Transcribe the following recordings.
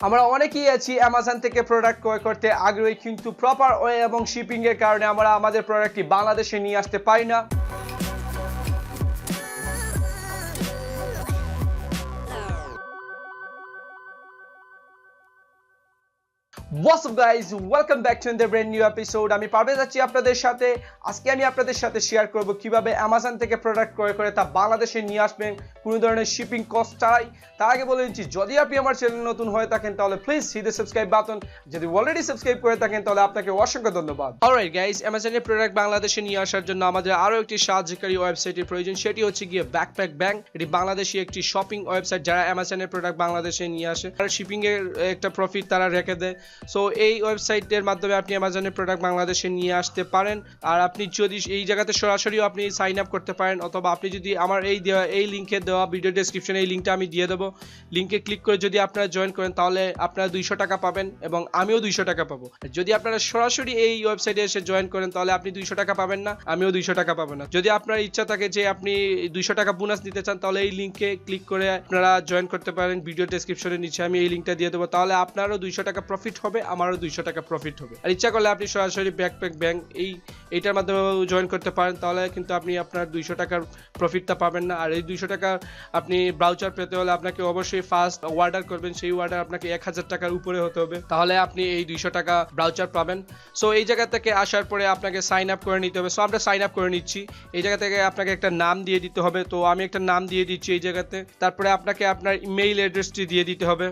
আমরা অনেকেই আছি অ্যামাজন থেকে প্রোডাক্ট ক্রয় করতে আগ্রহী, কিন্তু প্রপার ওয়ে এবং শিপিং এর কারণে আমরা আমাদের প্রোডাক্টটি বাংলাদেশে নিয়ে আসতে পারি না। What's up guys, welcome back to the brand new episode. আমি পারভেজ আছি আপনাদের সাথে। আজকে আমি আপনাদের সাথে শেয়ার করব কিভাবে অ্যামাজন থেকে প্রোডাক্ট ক্রয় করে তা বাংলাদেশে নিয়ে আসবেন কোনো ধরনের শিপিং কস্ট ছাড়াই। তার আগে বলে দিচ্ছি, যদি আপনি আমার চ্যানেল নতুন হয়ে থাকেন তাহলে please hit the subscribe button. যদি অলরেডি সাবস্ক্রাইব করে থাকেন তাহলে আপনাকে অসংখ্য ধন্যবাদ। অলরাইট গাইস, অ্যামাজনের প্রোডাক্ট বাংলাদেশে নিয়ে আসার জন্য আমাদের আরো একটি সাহায্যকারী ওয়েবসাইটের প্রয়োজন, সেটি হচ্ছে গিয়ে backpackbang। এটি বাংলাদেশি একটি শপিং ওয়েবসাইট যারা অ্যামাজনের প্রোডাক্ট বাংলাদেশে নিয়ে আসে আর শিপিং এর একটা প্রফিট তারা রেখে দেয়। সো এই ওয়েবসাইটের মাধ্যমে আপনি অ্যামাজনের প্রোডাক্ট বাংলাদেশে নিয়ে আসতে পারেন। আর আপনি যদি এই জায়গাতে সরাসরিও আপনি সাইন আপ করতে পারেন, অথবা আপনি যদি আমার এই লিঙ্কে দেওয়া ভিডিও ডেসক্রিপশনে এই লিঙ্কটা আমি দিয়ে দেবো, লিঙ্কে ক্লিক করে যদি আপনারা জয়েন করেন তাহলে আপনারা 200 টাকা পাবেন এবং আমিও 200 টাকা পাবো। যদি আপনারা সরাসরি এই ওয়েবসাইটে এসে জয়েন করেন তাহলে আপনি 200 টাকা পাবেন না, আমিও 200 টাকা পাবো না। যদি আপনার ইচ্ছা থাকে যে আপনি 200 টাকা বোনাস নিতে চান তাহলে এই লিঙ্কে ক্লিক করে আপনারা জয়েন করতে পারেন। ভিডিও ডেসক্রিপশনের নিচে আমি এই লিঙ্কটা দিয়ে দেবো, তাহলে আপনারও 200 টাকা প্রফিট হবে, আমারও 200 টাকা প্রফিট হবে। আর ইচ্ছা করলে আপনি সরাসরি backpackbang এইটার মাধ্যমে জয়েন করতে পারেন, তাহলে কিন্তু আপনি আপনার 200 টাকার প্রফিটটা পাবেন না। আর এই 200 টাকা আপনি ব্রাউচার পেতে হলে আপনাকে অবশ্যই ফার্স্ট অর্ডার করবেন, সেই অর্ডার আপনাকে 1000 টাকার উপরে হতে হবে, তাহলে আপনি এই 200 টাকা ব্রাউচার পাবেন। সো এই জায়গা থেকে আসার পরে আপনাকে সাইন আপ করে নিতে হবে। সো আমরা সাইন আপ করে নিচ্ছি। এই জায়গা থেকে আপনাকে একটা নাম দিয়ে দিতে হবে, তো আমি একটা নাম দিয়ে দিচ্ছি এই জায়গাতে। তারপরে আপনাকে আপনার ইমেইল অ্যাড্রেসটি দিয়ে দিতে হবে।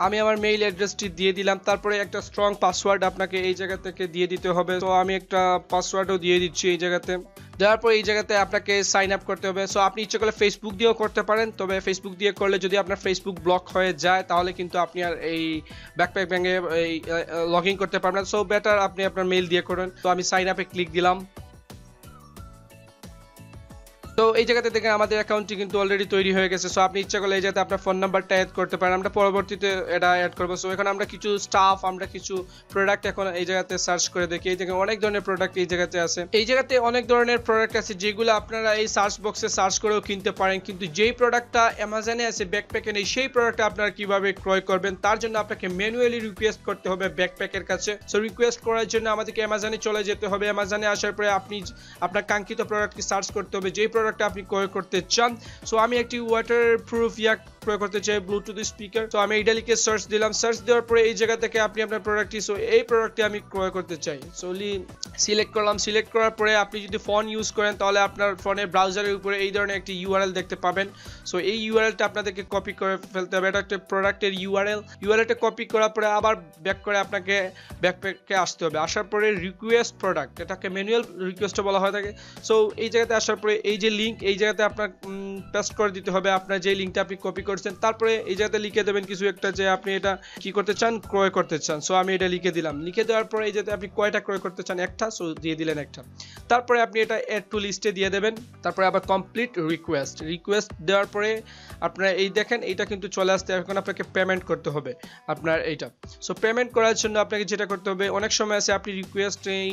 আমি আমার মেইল অ্যাড্রেসটি দিয়ে দিলাম। তারপরে একটা স্ট্রং পাসওয়ার্ড আপনাকে এই জায়গা থেকে দিয়ে দিতে হবে, তো আমি একটা পাসওয়ার্ডও দিয়ে দিচ্ছি এই জায়গাতে। দেওয়ার পর এই জায়গাতে আপনাকে সাইন আপ করতে হবে। সো আপনি ইচ্ছে করলে ফেসবুক দিয়েও করতে পারেন, তবে ফেসবুক দিয়ে করলে যদি আপনার ফেসবুক ব্লক হয়ে যায় তাহলে কিন্তু আপনি আর এই backpackbang-এ লগ ইন করতে পারবেন। সো বেটার আপনি আপনার মেইল দিয়ে করেন। তো আমি সাইন আপে ক্লিক দিলাম। তো এই জায়গাতে দেখেন আমাদের অ্যাকাউন্টটি কিন্তু অলরেডি তৈরি হয়ে গেছে। সো আপনি ইচ্ছা করলে এই জায়গাতে আপনার ফোন নাম্বারটা অ্যাড করতে পারেন, আমরা পরবর্তীতে এটা অ্যাড করবো। সো এখন আমরা কিছু স্টাফ, আমরা কিছু প্রোডাক্ট এখন এই জায়গাতে সার্চ করে দেখি। এই জায়গায় অনেক ধরনের প্রোডাক্ট এই জায়গাতে আছে। এই জায়গাতে অনেক ধরনের প্রোডাক্ট আছে যেগুলো আপনারা এই সার্চ বক্সে সার্চ করেও কিনতে পারেন, কিন্তু যেই প্রোডাক্টটা অ্যামাজনে আছে ব্যাকপ্যাকে নেই, সেই প্রোডাক্টটা আপনারা কিভাবে ক্রয় করবেন তার জন্য আপনাকে ম্যানুয়ালি রিকোয়েস্ট করতে হবে ব্যাকপ্যাকের কাছে। সো রিকোয়েস্ট করার জন্য আমাদেরকে অ্যামাজনে চলে যেতে হবে। অ্যামাজনে আসার পরে আপনি আপনার কাঙ্ক্ষিত প্রোডাক্টটি সার্চ করতে হবে, যেই প্রোডাক্টটা আপনি ক্রয় করতে চান। সো আমি একটি ওয়াটারপ্রুফ ক্রয় করতে চাই, ব্লুটুথ স্পিকার। তো আমি এইটা লিখে সার্চ দিলাম। সার্চ দেওয়ার পরে এই জায়গা থেকে আপনি আপনার প্রোডাক্টটি, সো এই প্রোডাক্টটি আমি ক্রয় করতে চাই, সোলি সিলেক্ট করলাম। সিলেক্ট করার পরে আপনি যদি ফোন ইউজ করেন তাহলে আপনার ফোনের ব্রাউজারের উপরে এই ধরনের একটি ইউআরএল দেখতে পাবেন। সো এই ইউআরএলটা আপনাদেরকে কপি করে ফেলতে হবে। এটা একটা প্রোডাক্টের ইউআরএলটা কপি করার পরে আবার ব্যাক করে আপনাকে ব্যাকপ্যাকে আসতে হবে। আসার পরে রিকোয়েস্ট প্রোডাক্ট, এটাকে ম্যানুয়াল রিকোয়েস্টও বলা হয় থাকে। সো এই জায়গাতে আসার পরে এই যে লিঙ্ক, এই জায়গাতে আপনার পেস্ট করে দিতে হবে আপনার যে লিঙ্কটা আপনি কপি করছেন। তারপরে এই জায়গাতে লিখে দেবেন কিছু একটা যে আপনি এটা কি করতে চান, ক্রয় করতে চান। সো আমি এটা লিখে দিলাম। লিখে দেওয়ার পরে এই জায়গাতে আপনি কয়টা ক্রয় করতে চান, একটা, সো দিয়ে দিলেন একটা। তারপরে আপনি এটা অ্যাড টু লিস্টে দিয়ে দেবেন। তারপরে আবার কমপ্লিট রিকোয়েস্ট দেওয়ার পরে আপনারা এই দেখেন এইটা কিন্তু চলে আসতে। এখন আপনাকে পেমেন্ট করতে হবে আপনার এইটা। সো পেমেন্ট করার জন্য আপনাকে যেটা করতে হবে, অনেক সময় আছে আপনি রিকোয়েস্ট এই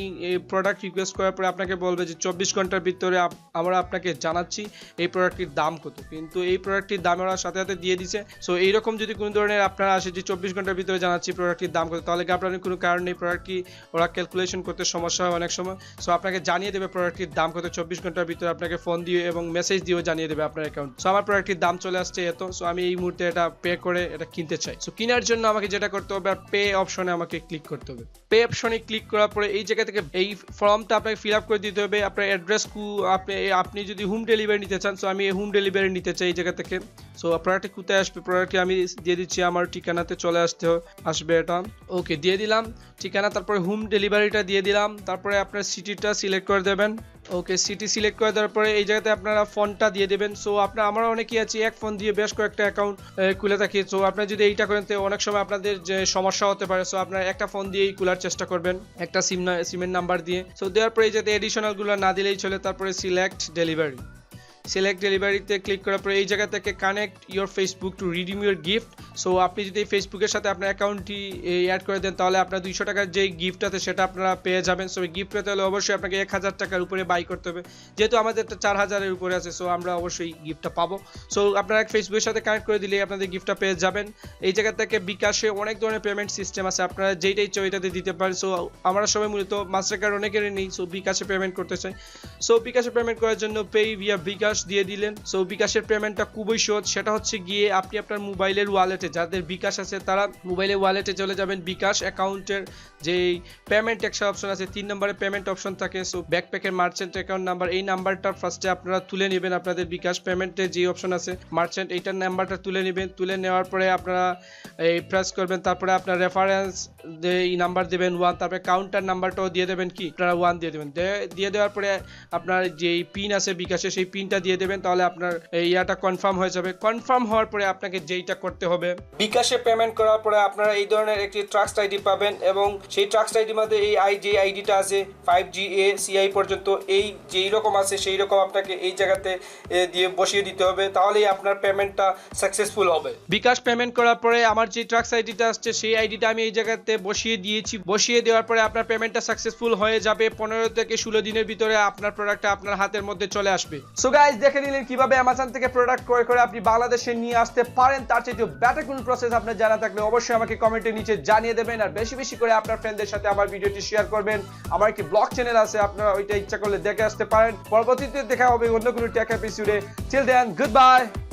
প্রোডাক্ট রিকোয়েস্ট করার পরে আপনাকে বলবে যে 24 ঘন্টার ভিতরে আমরা আপনাকে জানাচ্ছি এই প্রোডাক্টটির দাম কত, কিন্তু এই প্রোডাক্টটির দাম ওরা সাথে সাথে দিয়ে দিছে। সো এইরকম যদি কোনো ধরনের আপনারা আসে যে 24 ঘন্টার ভিতরে জানাচ্ছি প্রোডাক্টটির দাম কত, তাহলে আপনার কোনো কারণ নেই, প্রোডাক্টটি ওরা ক্যালকুলেশন করতে সমস্যা হয় অনেক সময়। সো আপনাকে জানিয়ে দেবে প্রোডাক্টটির দাম কত 24 ঘন্টার ভিতরে, আপনাকে ফোন দিয়ে এবং মেসেজ দিয়েও জানিয়ে দেবে আপনার অ্যাকাউন্ট। সো আমার প্রোডাক্টটির দাম চলে আসছে এত। সো আমি এই মুহূর্তে এটা পে করে এটা কিনতে চাই। সো কেনার জন্য আমাকে যেটা করতে হবে, পে অপশনে আমাকে ক্লিক করতে হবে। পে অপশনে ক্লিক করার পরে এই জায়গা থেকে এই ফর্মটা আপনাকে ফিল আপ করে দিতে হবে। আপনার অ্যাড্রেস আপনি যদি হোম ডেলিভারি নিতে চান, সো আমি হোম ডেলিভারি নিতে চাই এই জায়গা থেকে। সো প্রোডাক্টটি কোথায় আসবে, প্রোডাক্টটি আমি দিয়ে দিচ্ছি আমার ঠিকানাতে চলে আসবে এটা। ওকে, দিয়ে দিলাম ঠিকানা। তারপরে হোম ডেলিভারিটা দিয়ে দিলাম। তারপরে আপনার সিটিটা সিলেক্ট করে দেবেন। ওকে, সিটি সিলেক্ট করে দেওয়ার পরে এই জায়গাতে আপনারা ফোনটা দিয়ে দেবেন। সো আমরা অনেকেই আছি এক ফোন দিয়ে বেশ কয়েকটা অ্যাকাউন্ট খুলে থাকি। সো আপনারা যদি এইটা করেন তো অনেক সময় আপনাদের যে সমস্যা হতে পারে। সো আপনারা একটা ফোন দিয়েই খোলার চেষ্টা করবেন, একটা সিমের নাম্বার দিয়ে। সো দেওয়ার পরে এই যাতে এডিশনালগুলো না দিলেই চলে। তারপরে সিলেক্ট সিলেক্ট ডেলিভারিতে ক্লিক করার পরে এই জায়গা থেকে connect your Facebook two redeem your gift. So আপনি যদি ফেসবুকের সাথে আপনার অ্যাকাউন্টটি অ্যাড করে দেন তাহলে আপনার 200 টাকার যে গিফট আছে সেটা আপনারা পেয়ে যাবেন। সো গিফট পেতে হলে অবশ্যই আপনাকে 1000 টাকার উপরে বাই করতে হবে, যেহেতু আমাদের 4000-এর উপরে আছে। সো আমরা অবশ্যই গিফটটা পাবো। সো আপনারা ফেসবুকের সাথে কানেক্ট করে দিলে আপনাদের গিফটটা পেয়ে যাবেন। এই জায়গা থেকে বিকাশে অনেক ধরনের পেমেন্ট সিস্টেম আছে, আপনারা যেইটাই ইচ্ছা ওইটাতে দিতে পারেন। সো আমরা সবাই মূলত মাস্টার কার্ড অনেকেরই নেই, সো বিকাশে পেমেন্ট করতে চাই। সো বিকাশে পেমেন্ট করার জন্য পে ভিয়া বিকাশ দিয়ে দিলেন। সো বিকাশের পেমেন্টটা খুবই সহজ, সেটা হচ্ছে গিয়ে আপনি আপনার মোবাইলের ওয়ালেটে, যাদের বিকাশ আছে তারা মোবাইলের ওয়ালেটে চলে যাবেন। বিকাশ অ্যাকাউন্টের যেই পেমেন্ট একটা অপশন আছে, 3 নম্বরে পেমেন্ট অপশন থাকে। সো ব্যাকপ্যাকের মার্চেন্ট অ্যাকাউন্ট নাম্বার, এই নাম্বারটা ফার্স্টে আপনারা তুলে নেবেন। আপনাদের বিকাশ পেমেন্টে যে অপশন আছে মার্চেন্ট, এইটার নাম্বারটা তুলে নেবেন। তুলে নেওয়ার পরে আপনারা এই প্রেস করবেন, তারপরে আপনার রেফারেন্স এই নাম্বার দেবেন 1, তারপরে কাউন্টার নাম্বারটাও দিয়ে দেবেন কি আপনারা 1 দিয়ে দেবেন। দিয়ে দেওয়ার পরে আপনার যেই পিন আছে বিকাশে সেই পিনটা দিয়ে দেবেন, তাহলে আপনার এই ইয়াটা কনফার্ম হয়ে যাবে। কনফার্ম হওয়ার পরে আপনাকে যেইটা করতে হবে, বিকাশে পেমেন্ট করার পরে আপনারা এই ধরনের একটি ট্রাস্ট আইডি পাবেন, এবং সেই ট্রাস্ট আইডির মধ্যে এই যে আইডিটা আছে 5GA CI পর্যন্ত এই যেই রকম আছে সেই রকম আপনাকে এই জায়গাতে দিয়ে বসিয়ে দিতে হবে, তাহলেই আপনার পেমেন্টটা সাকসেসফুল হবে। বিকাশ পেমেন্ট করার পরে আমার যে ট্রাস্ট আইডিটা আসছে সেই আইডিটা আমি এই জায়গাতে বসিয়ে দিয়েছি। বসিয়ে দেওয়ার পরে আপনার পেমেন্টটা সাকসেসফুল হয়ে যাবে। 15 থেকে 16 দিনের ভিতরে আপনার প্রোডাক্টটা আপনার হাতের মধ্যে চলে আসবে। সো গাইস, দেখে নিলেন কিভাবে অ্যামাজন থেকে প্রোডাক্ট ক্রয় করে আপনি বাংলাদেশে নিয়ে আসতে পারেন। তার চেয়ে বেটার কোন প্রসেস আপনার জানা থাকলে অবশ্যই আমাকে কমেন্টের নিচে জানিয়ে দেবেন, আর বেশি বেশি করে আপনার ফ্রেন্ডদের সাথে আমার ভিডিওটি শেয়ার করবেন। আমার একটি ব্লগ চ্যানেল আছে, আপনারা ওইটা ইচ্ছা করলে দেখে আসতে পারেন। পরবর্তীতে দেখা হবে অন্য কোনো টেক এপিসোডে। Till then, good by.